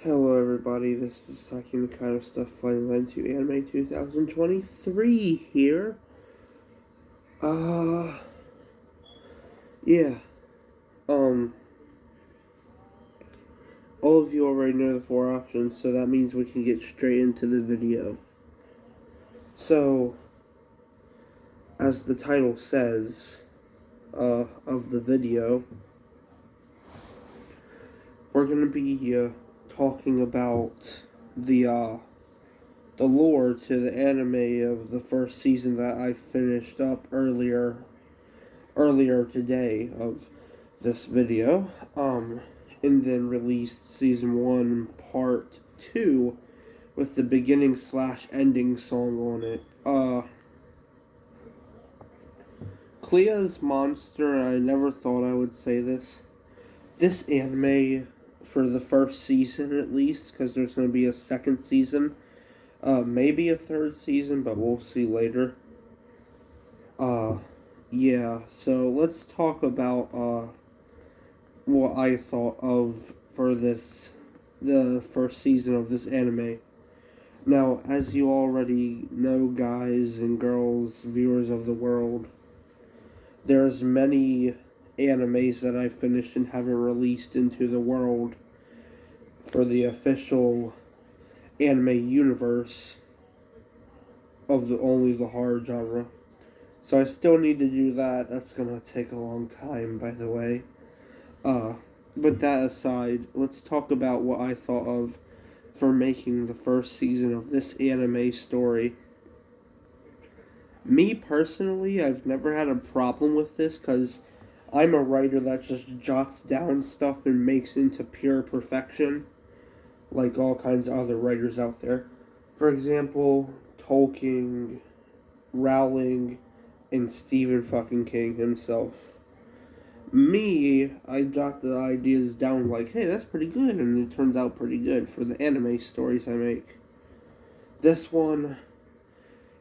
Hello everybody, this is Saki kind of Stuff Flying into Anime 2023 here. Uh, yeah. Um, all of you already know the four options, so that means we can get straight into the video. So, as the title says, of the video, we're gonna be, talking about the lore to the anime of the first season that I finished up earlier today of this video, and then released season 1 part 2 with the beginning slash ending song on it. Clea's Monster, I never thought I would say this. This anime, for the first season at least, because there's going to be a second season, maybe a third season, but we'll see later. Yeah, so let's talk about, what I thought of for the first season of this anime. Now, as you already know, guys and girls, viewers of the world, there's many animes that I finished and haven't released into the world for the official anime universe of only the horror genre. So I still need to do that. That's gonna take a long time, by the way. But that aside, let's talk about what I thought of for making the first season of this anime story. Me personally, I've never had a problem with this because I'm a writer that just jots down stuff and makes into pure perfection, like all kinds of other writers out there. For example, Tolkien, Rowling, and Stephen fucking King himself. Me, I jot the ideas down like, hey, that's pretty good, and it turns out pretty good for the anime stories I make. This one,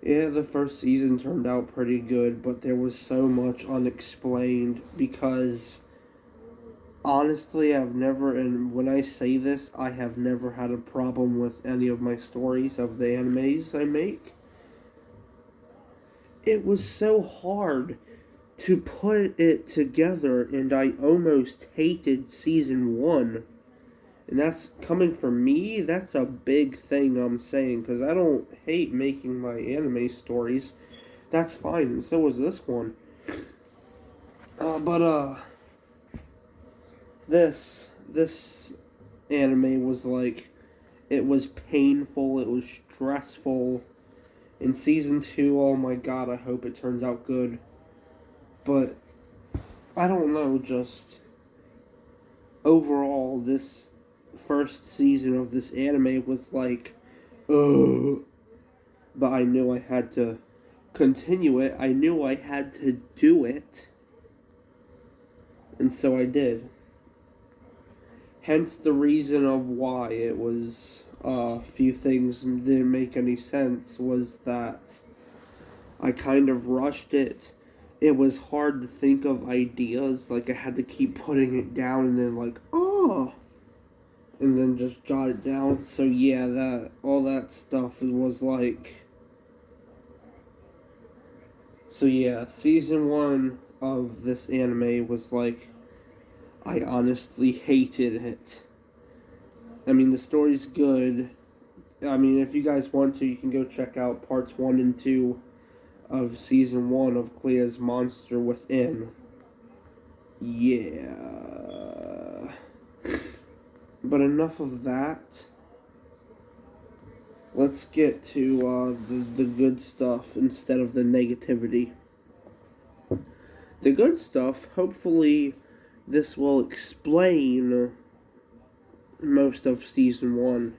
yeah, the first season turned out pretty good, but there was so much unexplained because, honestly, I've never, and when I say this, I have never had a problem with any of my stories of the animes I make. It was so hard to put it together, and I almost hated season 1. And that's coming from me, that's a big thing I'm saying, because I don't hate making my anime stories. That's fine, and so was this one. But this anime was like, it was painful, it was stressful. In season 2, oh my god, I hope it turns out good. But I don't know, just overall, this first season of this anime was like, ugh. But I knew I had to continue it. I knew I had to do it. And so I did. Hence the reason of why it was a few things didn't make any sense was that I kind of rushed it. It was hard to think of ideas. Like, I had to keep putting it down and then, like, oh! And then just jot it down. So, yeah, all that stuff was like. So, yeah, season 1 of this anime was like. I honestly hated it. I mean, the story's good. I mean, if you guys want to, you can go check out parts 1 and 2 of season 1 of Clea's Monster Within. Yeah. But enough of that. Let's get to the good stuff instead of the negativity. The good stuff, hopefully, this will explain most of season 1.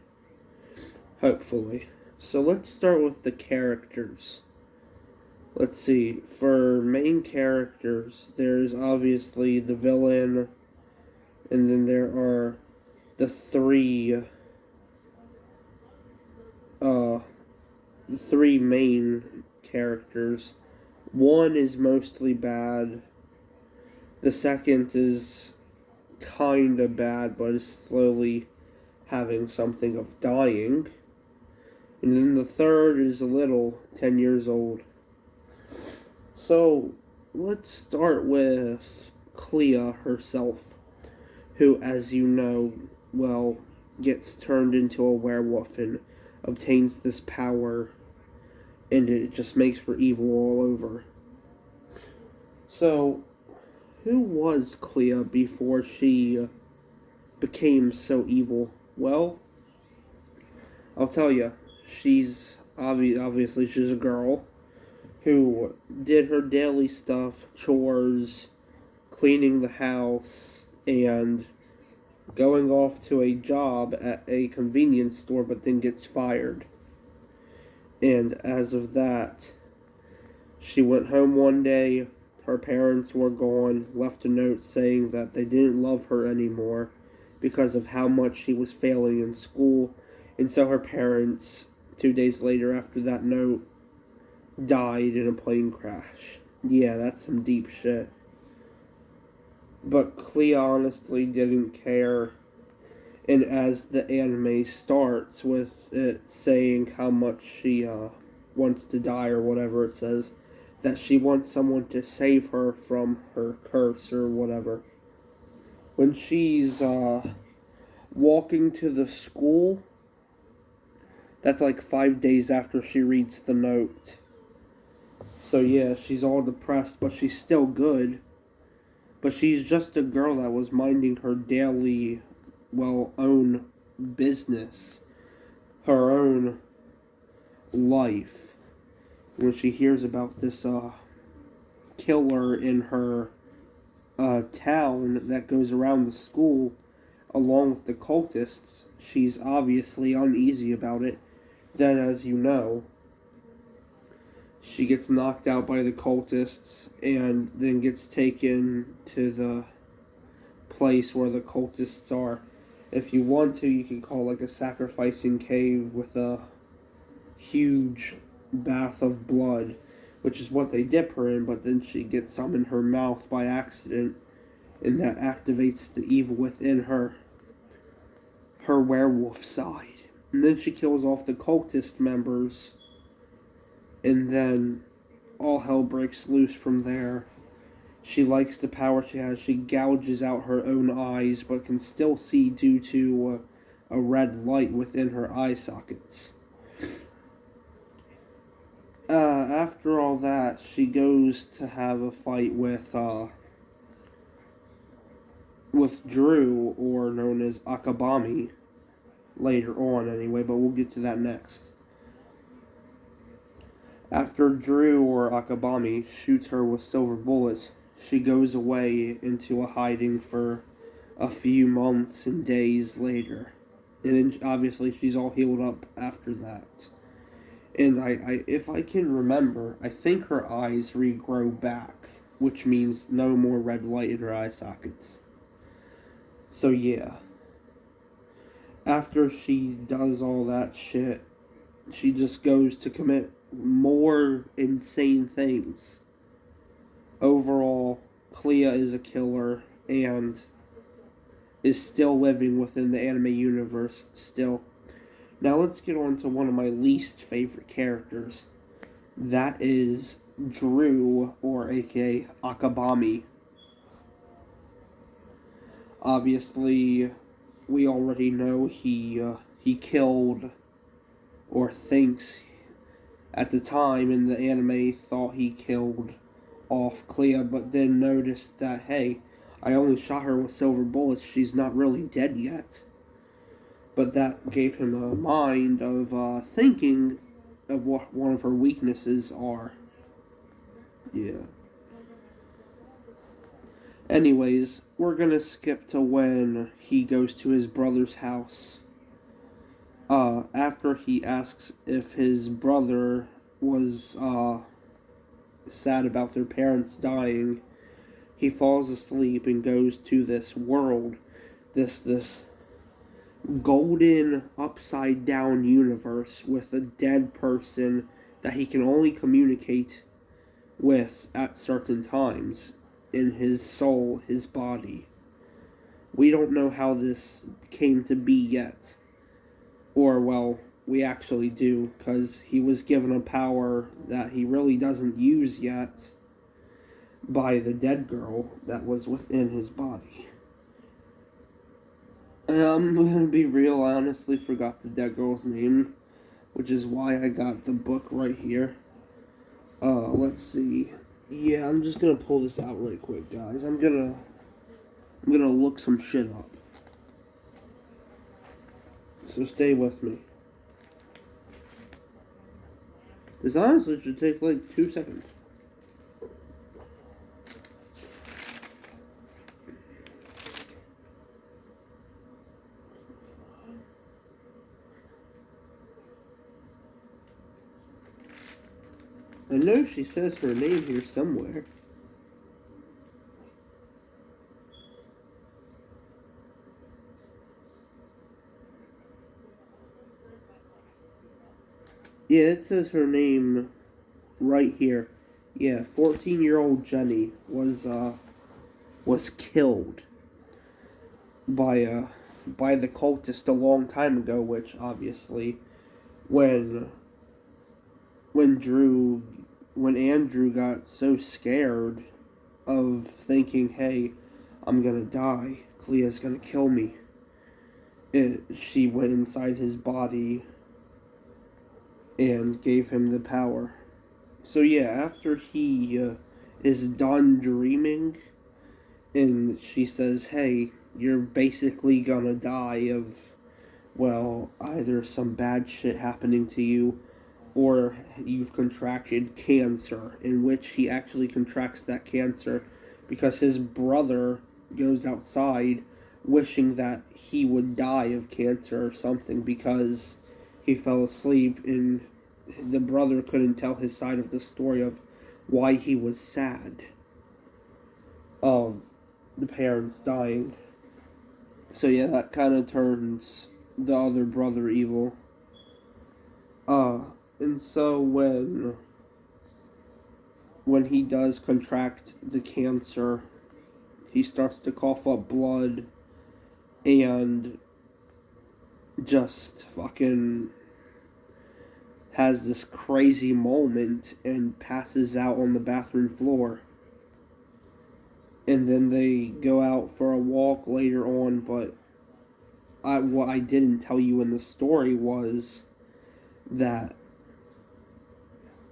Hopefully. So let's start with the characters. Let's see, for main characters, there's obviously the villain, and then there are the three main characters. One is mostly bad. The second is kinda bad, but is slowly having something of dying. And then the third is a little, 10 years old. So, let's start with Clea herself, who, as you know, well, gets turned into a werewolf and obtains this power, and it just makes her evil all over. So, who was Clea before she became so evil? Well, I'll tell you. She's obviously she's a girl who did her daily stuff, chores, cleaning the house, and going off to a job at a convenience store, but then gets fired. And as of that, she went home one day. Her parents were gone, left a note saying that they didn't love her anymore because of how much she was failing in school. And so her parents, 2 days later after that note, died in a plane crash. Yeah, that's some deep shit. But Clea honestly didn't care. And as the anime starts with it saying how much she wants to die or whatever it says, that she wants someone to save her from her curse or whatever. When she's walking to the school, that's like 5 days after she reads the note. So yeah, she's all depressed, but she's still good. But she's just a girl that was minding her daily, own business, her own life. When she hears about this killer in her town that goes around the school along with the cultists, she's obviously uneasy about it. Then, as you know, she gets knocked out by the cultists and then gets taken to the place where the cultists are. If you want to, you can call like a sacrificing cave with a huge bath of blood, which is what they dip her in, but then she gets some in her mouth by accident, and that activates the evil within her werewolf side. And then she kills off the cultist members, and then all hell breaks loose from there. She likes the power she has. She gouges out her own eyes, but can still see due to a red light within her eye sockets. After all that, she goes to have a fight with Drew, or known as Akabami, later on anyway, but we'll get to that next. After Drew, or Akabami, shoots her with silver bullets, she goes away into a hiding for a few months and days later. And then obviously she's all healed up after that. And I if I can remember, I think her eyes regrow back, which means no more red light in her eye sockets. So yeah. After she does all that shit, she just goes to commit more insane things. Overall, Clea is a killer and is still living within the anime universe still. Now let's get on to one of my least favorite characters. That is Drew, or aka Akabami. Obviously, we already know he killed, or thinks at the time in the anime thought he killed off Clea, but then noticed that, hey, I only shot her with silver bullets, she's not really dead yet. But that gave him a mind of thinking of what one of her weaknesses are. Yeah. Anyways, we're gonna skip to when he goes to his brother's house. After he asks if his brother was sad about their parents dying, he falls asleep and goes to this world, this golden upside down universe with a dead person that he can only communicate with at certain times in his soul, his body. We don't know how this came to be yet, Or, well, we actually do, because he was given a power that he really doesn't use yet by the dead girl that was within his body. And I'm gonna be real, I honestly forgot the dead girl's name, which is why I got the book right here. Let's see. Yeah, I'm just gonna pull this out right quick, guys. I'm gonna look some shit up. So stay with me. This honestly should take like 2 seconds. I know she says her name here somewhere. Yeah, it says her name right here. Yeah, 14-year-old Jenny was killed by the cultist a long time ago, which obviously when when Andrew got so scared of thinking, hey, I'm gonna die, Clea's gonna kill me, she went inside his body and gave him the power. So yeah, after he is done dreaming, and she says, hey, you're basically gonna die of, well, either some bad shit happening to you, or you've contracted cancer, in which he actually contracts that cancer because his brother goes outside wishing that he would die of cancer or something because he fell asleep, and the brother couldn't tell his side of the story of why he was sad of the parents dying. So yeah, that kind of turns the other brother evil. And so when he does contract the cancer, he starts to cough up blood and just fucking has this crazy moment and passes out on the bathroom floor. And then they go out for a walk later on, but what I didn't tell you in the story was that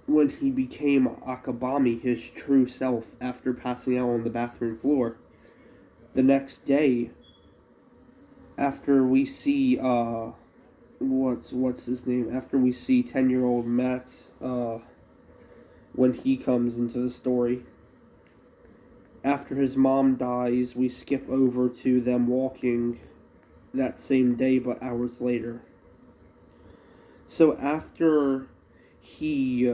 when he became Akabami, his true self, after passing out on the bathroom floor, the next day, after we see what's his name? After we see 10-year-old Matt, when he comes into the story, after his mom dies, we skip over to them walking that same day, but hours later. So after he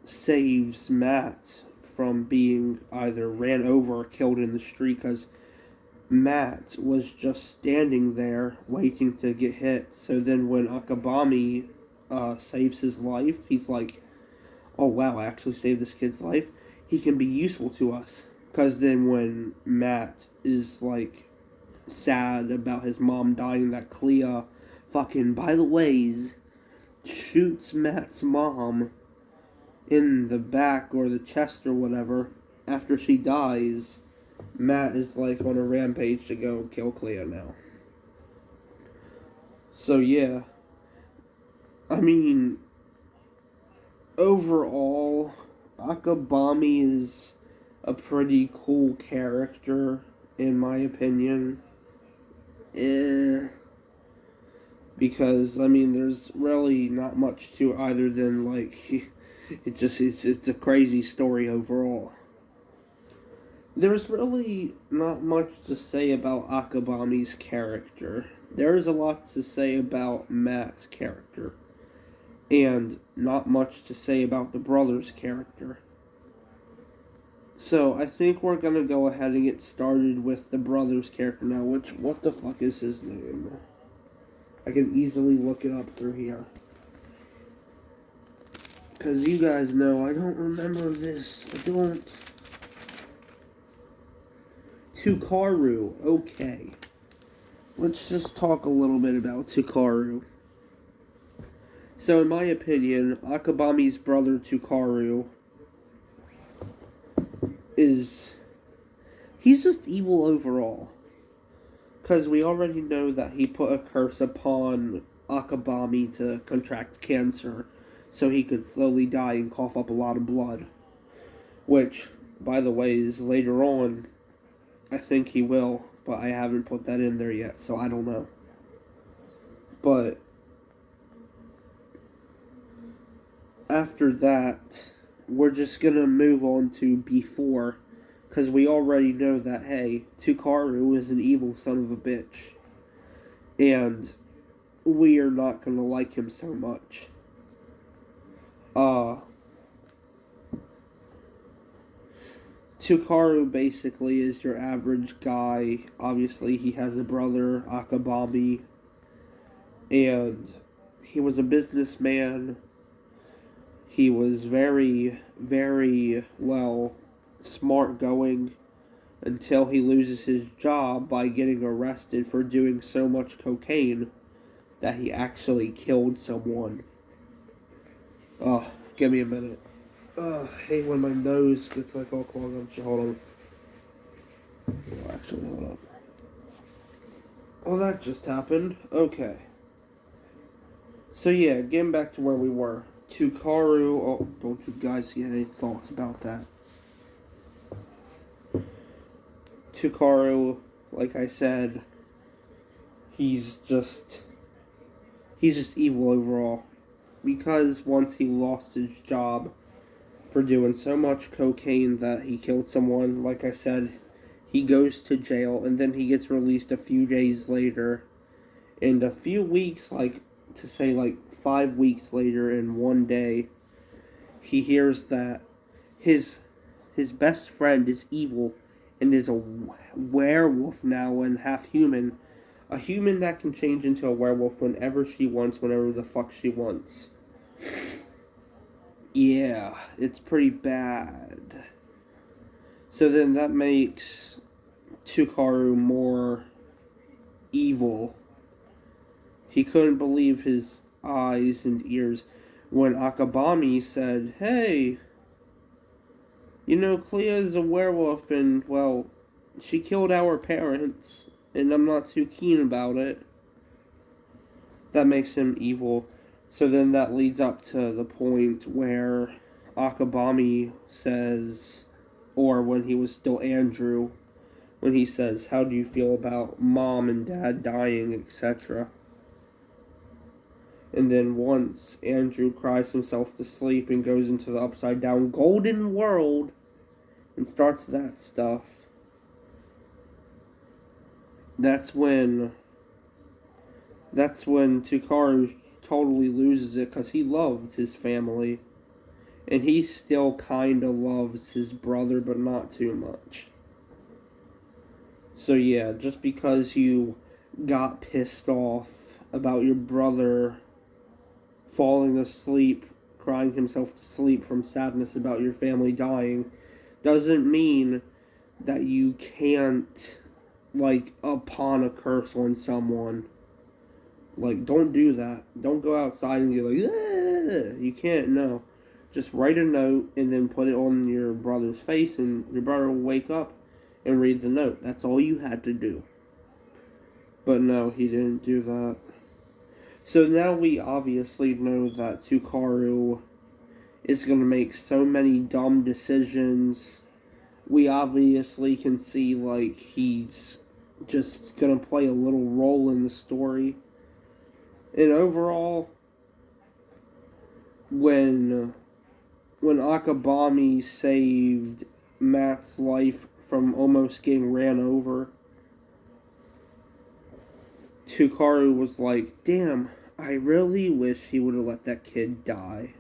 saves Matt from being either ran over or killed in the street, because Matt was just standing there waiting to get hit. So then when Akabami saves his life, he's like, oh wow, I actually saved this kid's life. He can be useful to us. Because then when Matt is like sad about his mom dying, that Clea fucking, by the ways, shoots Matt's mom in the back or the chest or whatever after she dies, Matt is like on a rampage to go kill Clea now. So yeah, I mean, overall, Akabami is a pretty cool character in my opinion. Because I mean, there's really not much to either than like it's a crazy story overall. There's really not much to say about Akabami's character. There's a lot to say about Matt's character, and not much to say about the brother's character. So I think we're gonna go ahead and get started with the brother's character now. What the fuck is his name? I can easily look it up through here. Because you guys know, I don't remember this. I don't. Tukaru. Okay. Let's just talk a little bit about Tukaru. So in my opinion, Akabami's brother Tukaru is he's just evil overall. Because we already know that he put a curse upon Akabami to contract cancer so he could slowly die and cough up a lot of blood. Which, by the way, is later on, I think he will, but I haven't put that in there yet, so I don't know. But after that, we're just gonna move on to before, because we already know that, hey, Tukaru is an evil son of a bitch. And we are not gonna like him so much. Tukaru basically is your average guy. Obviously, he has a brother, Akabami, and he was a businessman. He was very, very, well, smart going until he loses his job by getting arrested for doing so much cocaine that he actually killed someone. Give me a minute. I hate when my nose gets like all clogged up. Hold on. Oh, actually, hold up. Well, that just happened. Okay. So yeah, getting back to where we were. Tukaru. Oh, don't you guys get any thoughts about that? Tukaru, like I said, he's just evil overall. Because once he lost his job for doing so much cocaine that he killed someone, like I said, he goes to jail and then he gets released a few days later. And a few weeks, like 5 weeks later in one day, he hears that his best friend is evil and is a werewolf now and half human. A human that can change into a werewolf whenever she wants, whenever the fuck she wants. Yeah, it's pretty bad. So then that makes Tukaru more evil. He couldn't believe his eyes and ears when Akabami said, "Hey, you know, Clea is a werewolf and, well, she killed our parents, and I'm not too keen about it." That makes him evil. So then that leads up to the point where Akabami says, or when he was still Andrew, when he says, "How do you feel about mom and dad dying, etc.?" And then once Andrew cries himself to sleep and goes into the upside down golden world and starts that stuff, that's when Tukaru totally loses it because he loved his family. And he still kind of loves his brother, but not too much. So yeah, just because you got pissed off about your brother falling asleep, crying himself to sleep from sadness about your family dying, doesn't mean that you can't, like, upon a curse on someone. Like, don't do that. Don't go outside and be like, "Ah!" You can't, no. Just write a note and then put it on your brother's face, and your brother will wake up and read the note. That's all you had to do. But no, he didn't do that. So now we obviously know that Tukaru is going to make so many dumb decisions. We obviously can see, like, he's just going to play a little role in the story. And overall, when Akabami saved Matt's life from almost getting ran over, Tukaru was like, "Damn, I really wish he would have let that kid die."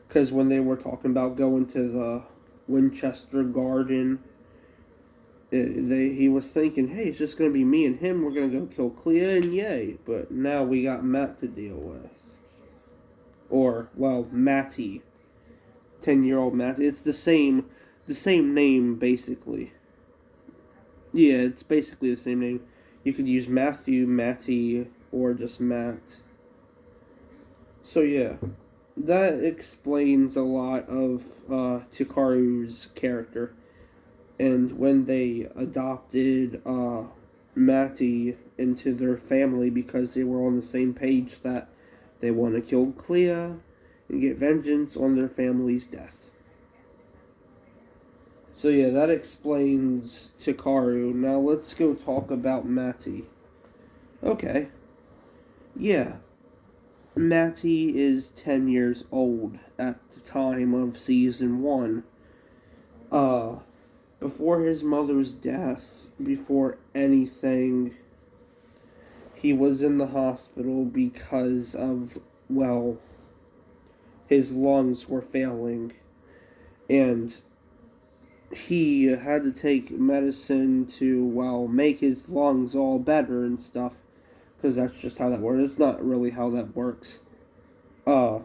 Because when they were talking about going to the Winchester Garden, he was thinking, "Hey, it's just going to be me and him. We're going to go kill Clea and yay." But now we got Matt to deal with. Or, well, Matty. 10-year-old Matty. It's the same name, basically. Yeah, it's basically the same name. You could use Matthew, Matty, or just Matt. So yeah, that explains a lot of Takaru's character. And when they adopted Matty into their family because they were on the same page that they want to kill Clea and get vengeance on their family's death. So yeah, that explains Takaru. Now let's go talk about Matty. Okay. Yeah. Matty is 10 years old at the time of season 1. Uh, Before his mother's death, before anything, he was in the hospital because of, well, his lungs were failing. And he had to take medicine to, well, make his lungs all better and stuff. Because that's just how that works. It's not really how that works. Uh,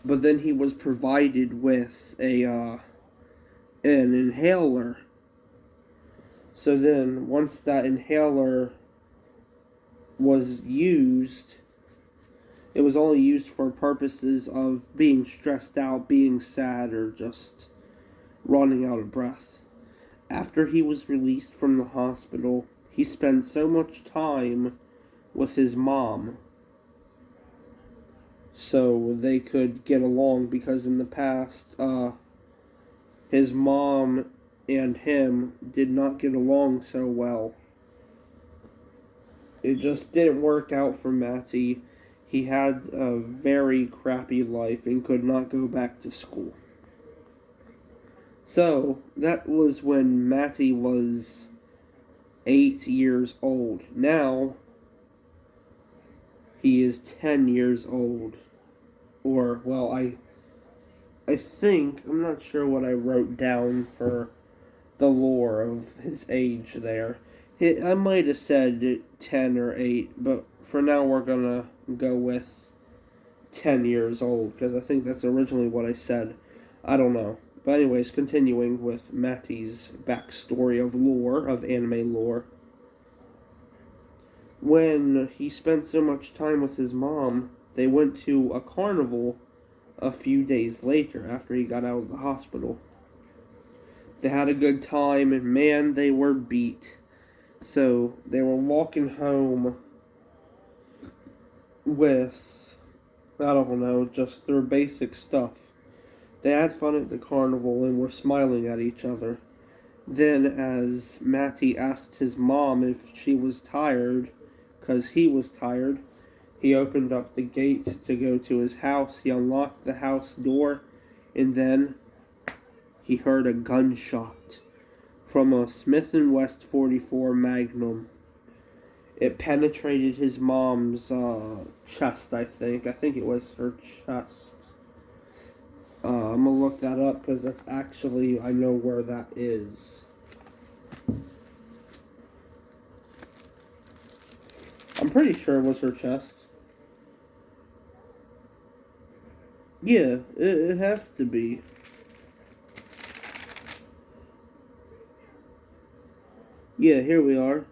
but then he was provided with an inhaler. So then, once that inhaler was used, it was only used for purposes of being stressed out, being sad, or just running out of breath. After he was released from the hospital, he spent so much time with his mom so they could get along, because in the past, his mom and him did not get along so well. It just didn't work out for Matty. He had a very crappy life and could not go back to school. So, that was when Matty was 8 years old. Now, he is 10 years old. Or, well, I think, I'm not sure what I wrote down for the lore of his age there. I might have said 10 or 8, but for now we're gonna go with 10 years old, because I think that's originally what I said. I don't know. But anyways, continuing with Matty's backstory of lore, of anime lore. When he spent so much time with his mom, they went to a carnival a few days later after he got out of the hospital. They had a good time, and man, they were beat. So they were walking home with, I don't know, just their basic stuff. They had fun at the carnival and were smiling at each other. Then, as Matty asked his mom if she was tired, because he was tired, he opened up the gate to go to his house. He unlocked the house door, and then he heard a gunshot from a Smith & West 44 Magnum. It penetrated his mom's chest, I think. I think it was her chest. I'm going to look that up because that's actually, I know where that is. I'm pretty sure it was her chest. Yeah, it has to be. Yeah, here we are.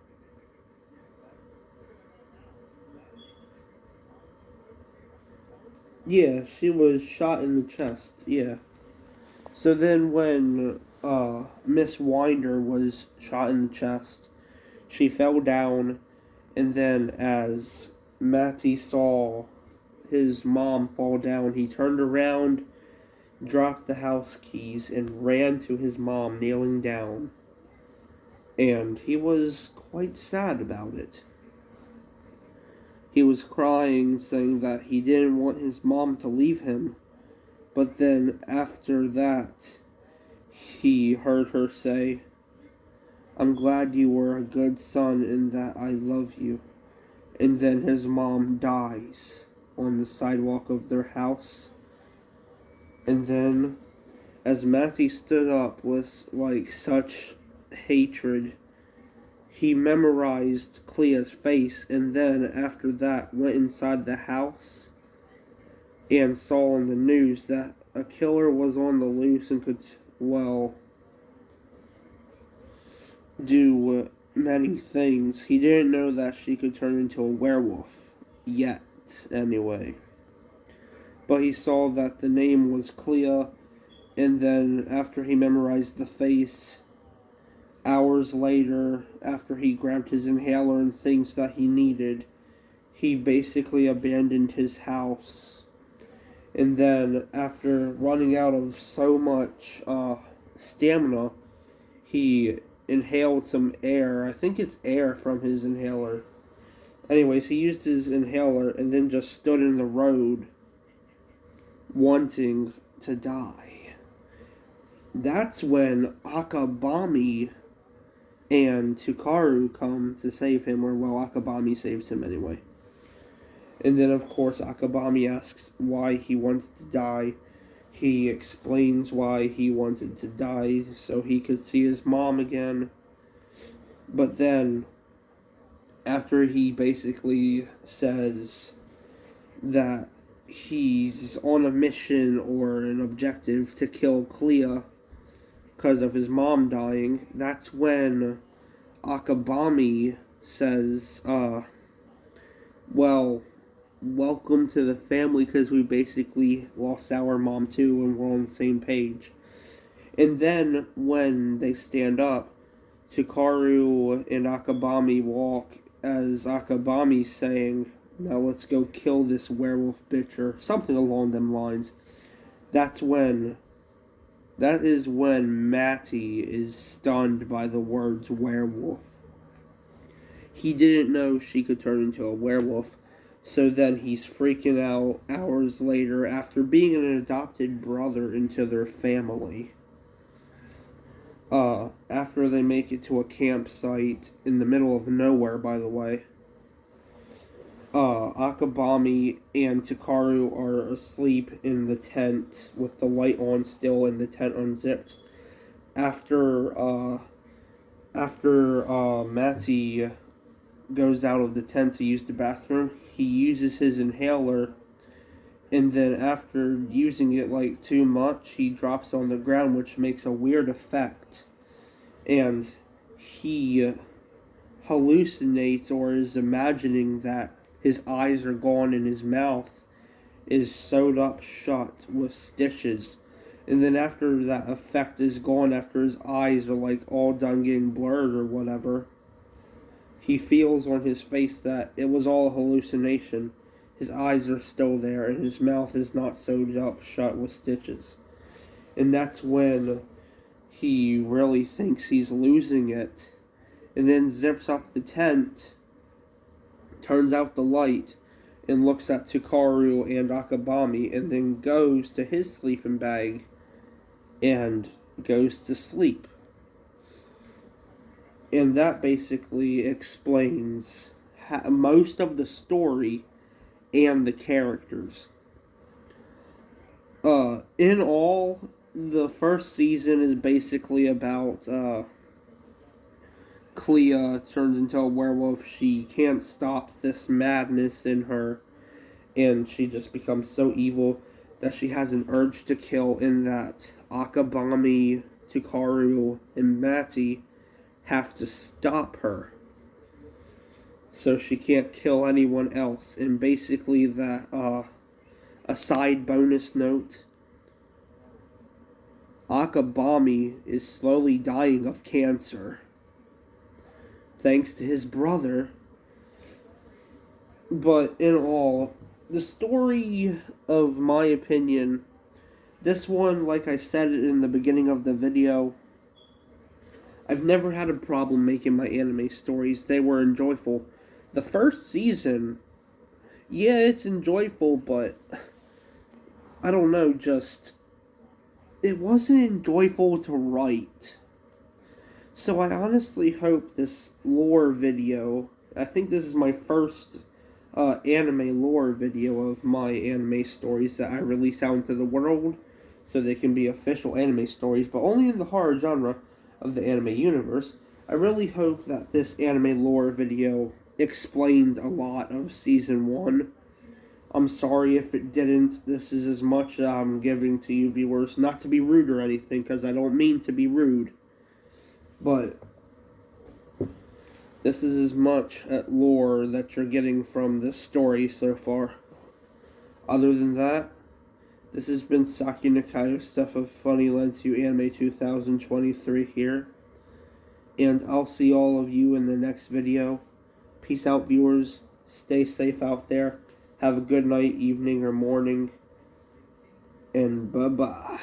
Yeah, she was shot in the chest. Yeah. So then when Miss Winder was shot in the chest, she fell down, and then as Matty saw his mom fall down, he turned around, dropped the house keys, and ran to his mom kneeling down. And he was quite sad about it. He was crying, saying that he didn't want his mom to leave him. But then after that, he heard her say, "I'm glad you were a good son and that I love you." And then his mom dies on the sidewalk of their house. And then, as Matty stood up with, like, such hatred, he memorized Clea's face, and then after that went inside the house and saw on the news that a killer was on the loose and could, well, do many things. He didn't know that she could turn into a werewolf yet, anyway. but he saw that the name was Clea, and then after he memorized the face, hours later, after he grabbed his inhaler and things that he needed, he basically abandoned his house. And then, after running out of so much stamina, he inhaled some air. I think it's air from his inhaler. Anyways, he used his inhaler and then just stood in the road wanting to die. That's when Akabami and Tukaru come to save him, or well, Akabami saves him anyway. And then, of course, Akabami asks why he wanted to die. He explains why he wanted to die, so he could see his mom again. But then, after he basically says that he's on a mission or an objective to kill Clea because of his mom dying, that's when Akabami says, well, welcome to the family, because we basically lost our mom too and we're on the same page. And then when they stand up, Tukaru and Akabami walk, as Akabami's saying, now let's go kill this werewolf bitch, or something along them lines. That is when Matty is stunned by the words werewolf. He didn't know she could turn into a werewolf, so then he's freaking out hours later after being an adopted brother into their family. After they make it to a campsite in the middle of nowhere, by the way, Akabami and Tukaru are asleep in the tent with the light on still and the tent unzipped. After Matty goes out of the tent to use the bathroom, he uses his inhaler, and then after using it like too much, he drops on the ground, which makes a weird effect. And he hallucinates, or is imagining, that his eyes are gone and his mouth is sewed up shut with stitches. And then after that effect is gone, after his eyes are like all done getting blurred or whatever, he feels on his face that it was all a hallucination. His eyes are still there and his mouth is not sewed up shut with stitches. And that's when he really thinks he's losing it, and then zips up the tent, turns out the light, and looks at Tukaru and Akabami, and then goes to his sleeping bag and goes to sleep. And that basically explains most of the story and the characters. In all, the first season is basically about Clea turns into a werewolf. She can't stop this madness in her, and she just becomes so evil that she has an urge to kill, in that Akabami, Tukaru, and Matty have to stop her so she can't kill anyone else. And basically that a side bonus note, Akabami is slowly dying of cancer thanks to his brother. But in all, the story, of my opinion, this one, like I said in the beginning of the video, I've never had a problem making my anime stories. They were enjoyable. The first season, yeah, it's enjoyable, but I don't know, just it wasn't enjoyable to write. So I honestly hope this lore video, I think this is my first anime lore video of my anime stories that I release out into the world, so they can be official anime stories, but only in the horror genre of the anime universe. I really hope that this anime lore video explained a lot of Season 1. I'm sorry if it didn't. This is as much as I'm giving to you viewers. Not to be rude or anything, because I don't mean to be rude. But this is as much lore that you're getting from this story so far. Other than that, This has been Saki Nakayo, Stuff of Funny Lens You Anime 2023 here. And I'll see all of you in the next video. Peace out, viewers. Stay safe out there. Have a good night, evening, or morning. And bye-bye.